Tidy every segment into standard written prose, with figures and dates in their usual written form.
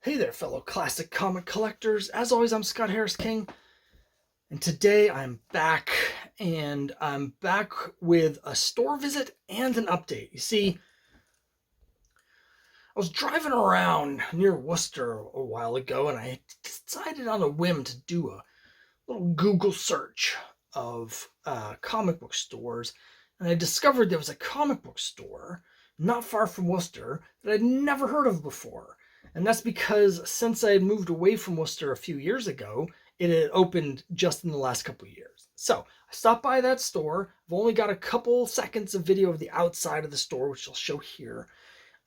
Hey there, fellow classic comic collectors. As always, I'm Scott Harris King, and today I'm back with a store visit and an update. You see, I was driving around near Worcester a while ago, and I decided on a whim to do a little Google search of comic book stores, and I discovered there was a comic book store not far from Worcester that I'd never heard of before. And that's because since I had moved away from Worcester a few years ago, it had opened just in the last couple of years. So I stopped by that store. I've only got a couple seconds of video of the outside of the store, which I'll show here.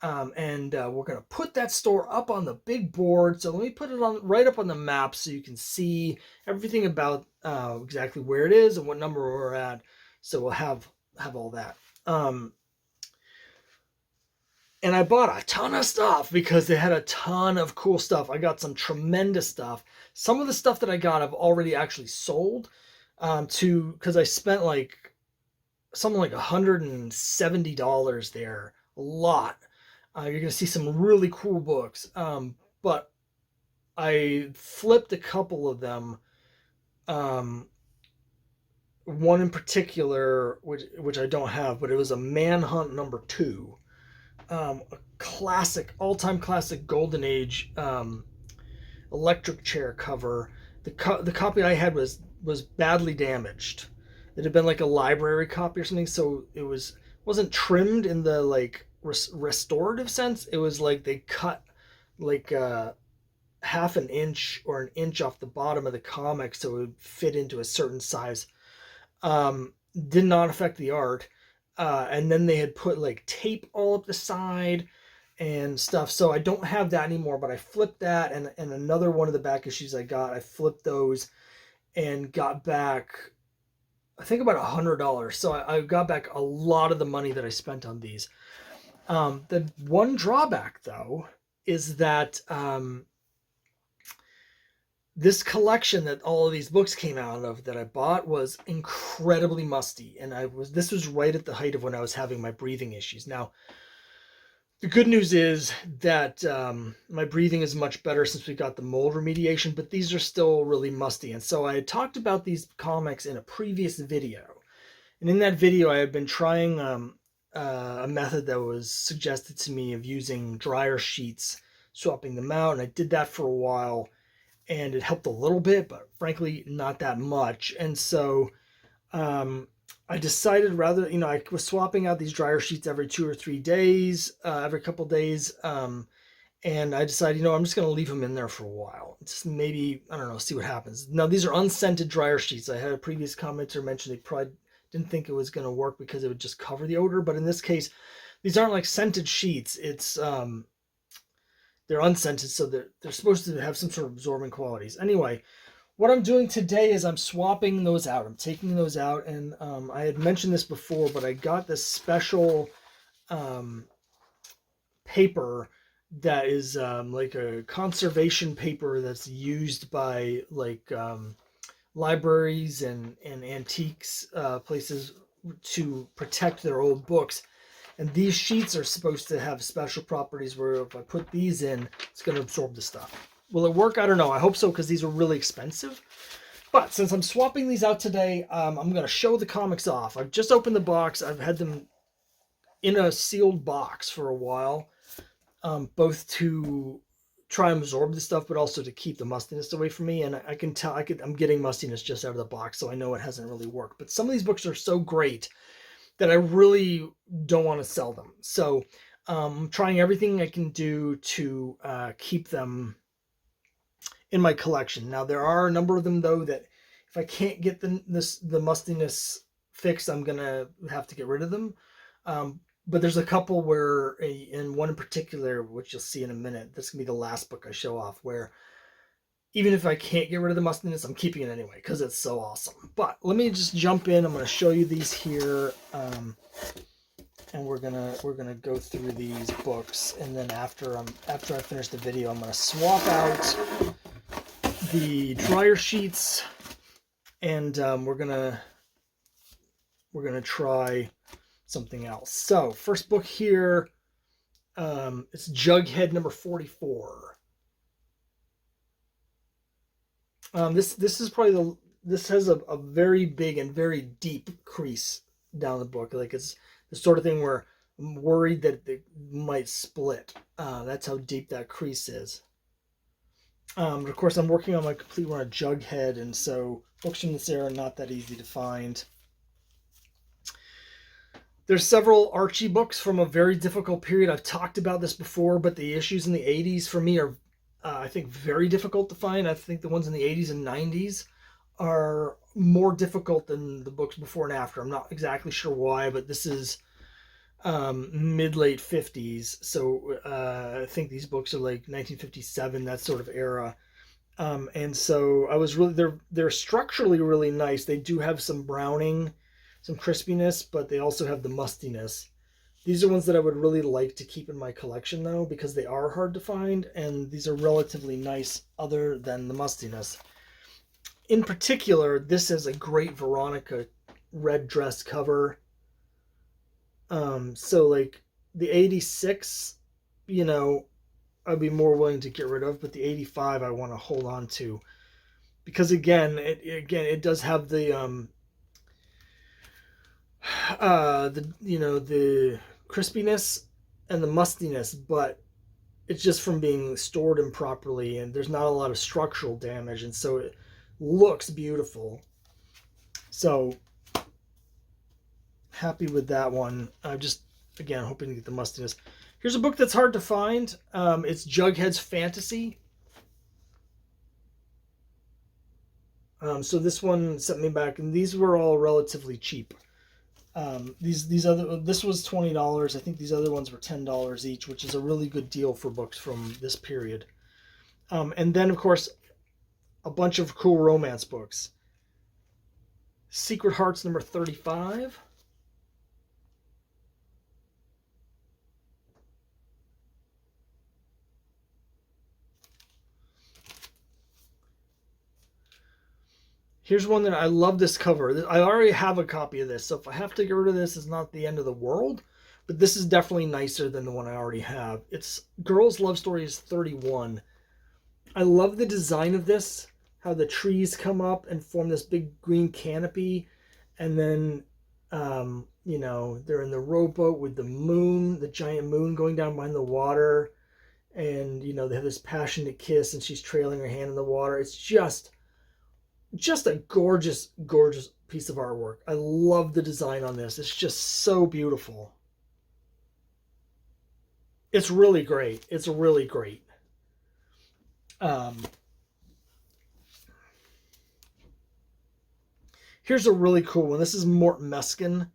And we're going to put that store up on the big board. So let me put it on right up on the map so you can see everything about exactly where it is and what number we're at. So we'll have all that. And I bought a ton of stuff because they had a ton of cool stuff. I got some tremendous stuff. Some of the stuff that I got I've already actually sold because I spent like something like $170 there. A lot. You're going to see some really cool books. But I flipped a couple of them. One in particular, which I don't have, but it was a Manhunt #2. A classic, all-time classic Golden Age electric chair cover. The copy I had was badly damaged. It had been like a library copy or something, so wasn't trimmed in the like restorative sense. It was like they cut like half an inch or an inch off the bottom of the comic so it would fit into a certain size. Did not affect the art. And then they had put like tape all up the side and stuff. So I don't have that anymore, but I flipped that and another one of the back issues I flipped those and got back, I think about $100. So I got back a lot of the money that I spent on these. The one drawback though is that this collection that all of these books came out of that I bought was incredibly musty, and this was right at the height of when I was having my breathing issues. Now, the good news is that my breathing is much better since we got the mold remediation, but these are still really musty. And so I had talked about these comics in a previous video, and in that video I had been trying a method that was suggested to me of using dryer sheets, swapping them out, and I did that for a while. And it helped a little bit, but frankly, not that much. And so I decided I was swapping out these dryer sheets every 2 or 3 days, every couple days. And I decided, I'm just going to leave them in there for a while. Just maybe, I don't know, see what happens. Now, these are unscented dryer sheets. I had a previous commenter mention they probably didn't think it was going to work because it would just cover the odor. But in this case, these aren't like scented sheets. They're unscented, so they're supposed to have some sort of absorbing qualities. Anyway, what I'm doing today is I'm swapping those out. I'm taking those out, and I had mentioned this before, but I got this special paper that is like a conservation paper that's used by like libraries and antiques places to protect their old books. And these sheets are supposed to have special properties where if I put these in, it's going to absorb the stuff. Will it work? I don't know. I hope so because these are really expensive. But since I'm swapping these out today, I'm going to show the comics off. I've just opened the box. I've had them in a sealed box for a while, both to try and absorb the stuff, but also to keep the mustiness away from me. And I can tell I'm getting mustiness just out of the box, so I know it hasn't really worked. But some of these books are so great that I really don't want to sell them. So I'm trying everything I can do to keep them in my collection. Now, there are a number of them, though, that if I can't get the mustiness fixed, I'm going to have to get rid of them. But there's a couple and one in particular, which you'll see in a minute, this is going to be the last book I show off, where even if I can't get rid of the mustiness, I'm keeping it anyway because it's so awesome. But let me just jump in. I'm going to show you these here, and we're gonna go through these books. And then after I finish the video, I'm going to swap out the dryer sheets, and we're gonna try something else. So first book here, it's Jughead #44. This is probably this has a very big and very deep crease down the book. Like it's the sort of thing where I'm worried that it might split. That's how deep that crease is. But of course, I'm working on my complete run of Jughead, and so books from this era are not that easy to find. There's several Archie books from a very difficult period. I've talked about this before, but the issues in the 80s for me are, I think, very difficult to find. I think the ones in the 80s and 90s are more difficult than the books before and after. I'm not exactly sure why, but this is mid late 50s. So I think these books are like 1957, that sort of era. And so I was really they're structurally really nice. They do have some browning, some crispiness, but they also have the mustiness. These are ones that I would really like to keep in my collection though, because they are hard to find, and these are relatively nice other than the mustiness. In particular, this is a great Veronica red dress cover. So like the 86, you know, I'd be more willing to get rid of, but the 85 I want to hold on to because it does have the crispiness and the mustiness, but it's just from being stored improperly, and there's not a lot of structural damage, and so it looks beautiful. So happy with that one. I'm just again hoping to get the mustiness. Here's a book that's hard to find. It's Jughead's Fantasy. So this one sent me back, and these were all relatively cheap. This was $20. I think these other ones were $10 each, which is a really good deal for books from this period. And then of course, a bunch of cool romance books. Secret Hearts number 35. Here's one that I love this cover. I already have a copy of this, so if I have to get rid of this, it's not the end of the world. But this is definitely nicer than the one I already have. It's Girls Love Stories 31. I love the design of this, how the trees come up and form this big green canopy. And then, they're in the rowboat with the moon, the giant moon going down behind the water. And, they have this passionate kiss and she's trailing her hand in the water. It's just a gorgeous, gorgeous piece of artwork. I love the design on this. It's just so beautiful. It's really great. It's really great. Here's a really cool one. This is Mort Meskin,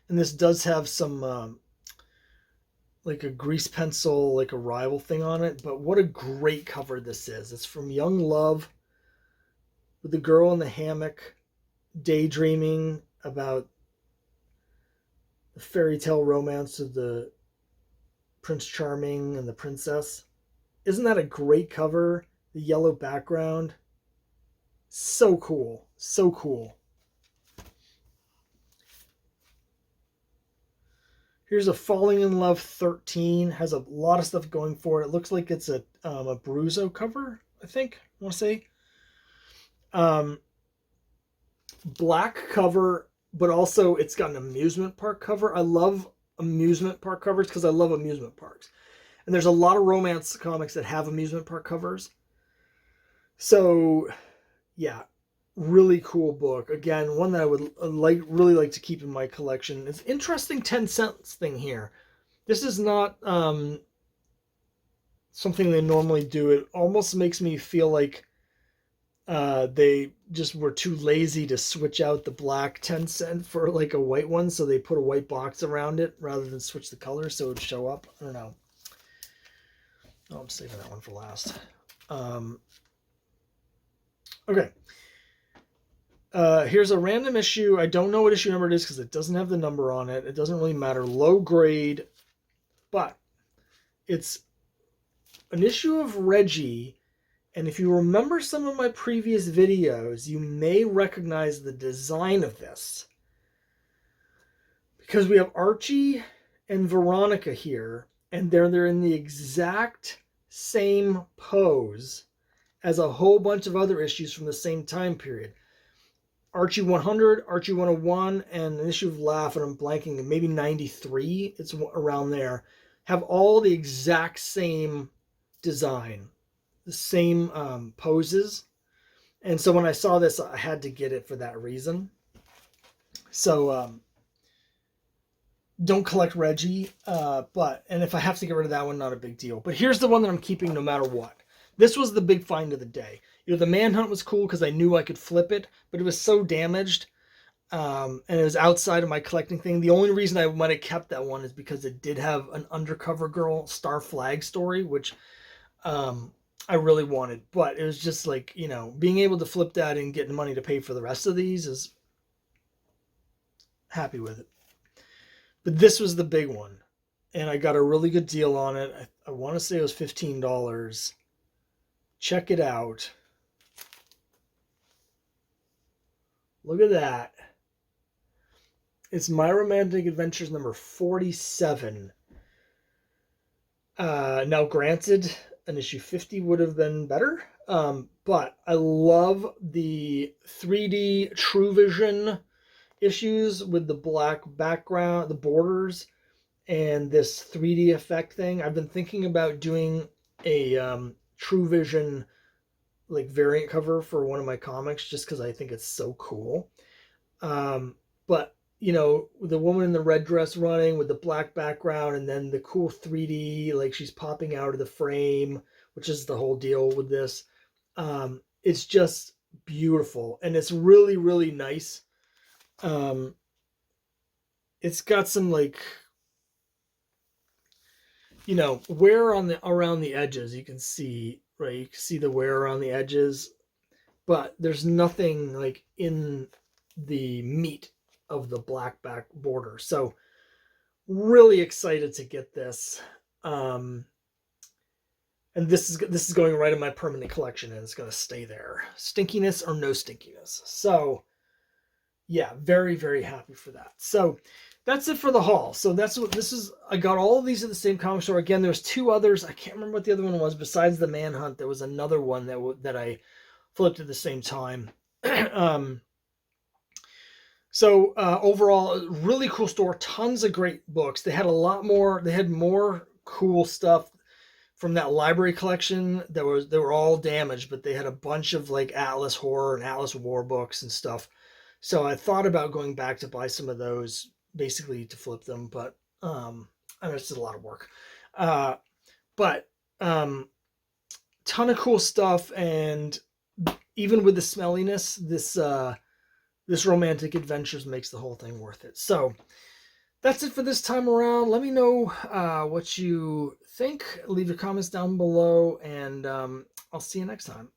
and this does have some like a grease pencil, like a rival thing on it. But what a great cover this is. It's from Young Love, with the girl in the hammock daydreaming about the fairy tale romance of the Prince Charming and the princess. Isn't that a great cover? The yellow background. So cool. So cool. Here's a Falling in Love 13. Has a lot of stuff going for it. It looks like it's a Bruzo cover, I think. I want to say. Black cover, but also it's got an amusement park cover. I love amusement park covers because I love amusement parks. And there's a lot of romance comics that have amusement park covers. So, yeah, really cool book. Again, one that I would really like to keep in my collection. It's interesting 10 cents thing here. This is not something they normally do. It almost makes me feel like they just were too lazy to switch out the black 10 cent for like a white one, so they put a white box around it rather than switch the color so it would show up. I don't know. Oh, I'm saving that one for last. Okay. Here's a random issue. I don't know what issue number it is because it doesn't have the number on it. It doesn't really matter. Low grade, but it's an issue of Reggie. And if you remember some of my previous videos, you may recognize the design of this. Because we have Archie and Veronica here, and they're in the exact same pose as a whole bunch of other issues from the same time period. Archie 100, Archie 101, and an issue of Laugh, and I'm blanking, maybe 93, it's around there, have all the exact same design, the same poses. And so when I saw this, I had to get it for that reason. So don't collect Reggie, and if I have to get rid of that one, not a big deal. But here's the one that I'm keeping no matter what. This was the big find of the day. The Manhunt was cool because I knew I could flip it, but it was so damaged, and it was outside of my collecting thing. The only reason I might have kept that one is because it did have an Undercover Girl Star Flag story, which I really wanted. But it was just like, being able to flip that and getting money to pay for the rest of these is happy with it. But this was the big one, and I got a really good deal on it. I want to say it was $15. Check it out. Look at that. It's My Romantic Adventures number 47. Now, granted, an issue 50 would have been better, but I love the 3D True Vision issues with the black background, the borders, and this 3D effect thing. I've been thinking about doing a True Vision like variant cover for one of my comics just because I think it's so cool. But the woman in the red dress running with the black background, and then the cool 3D, like she's popping out of the frame, which is the whole deal with this. It's just beautiful, and it's really, really nice. It's got some like, wear around the edges. You can see, right? You can see the wear around the edges, but there's nothing like in the meat of the black back border. So really excited to get this. And this is going right in my permanent collection, and it's going to stay there. Stinkiness or no stinkiness. So yeah, very, very happy for that. So that's it for the haul. So that's what this is. I got all of these at the same comic store. Again, there's two others. I can't remember what the other one was. Besides the Manhunt, there was another one that I flipped at the same time. So overall, really cool store. Tons of great books. They had a lot more. They had more cool stuff from that library collection they were all damaged, but they had a bunch of like Atlas horror and Atlas war books and stuff. So I thought about going back to buy some of those, basically to flip them, but I know it's just a lot of work. But ton of cool stuff, and even with the smelliness, this Romantic Adventures makes the whole thing worth it. So that's it for this time around. Let me know what you think. Leave your comments down below, and I'll see you next time.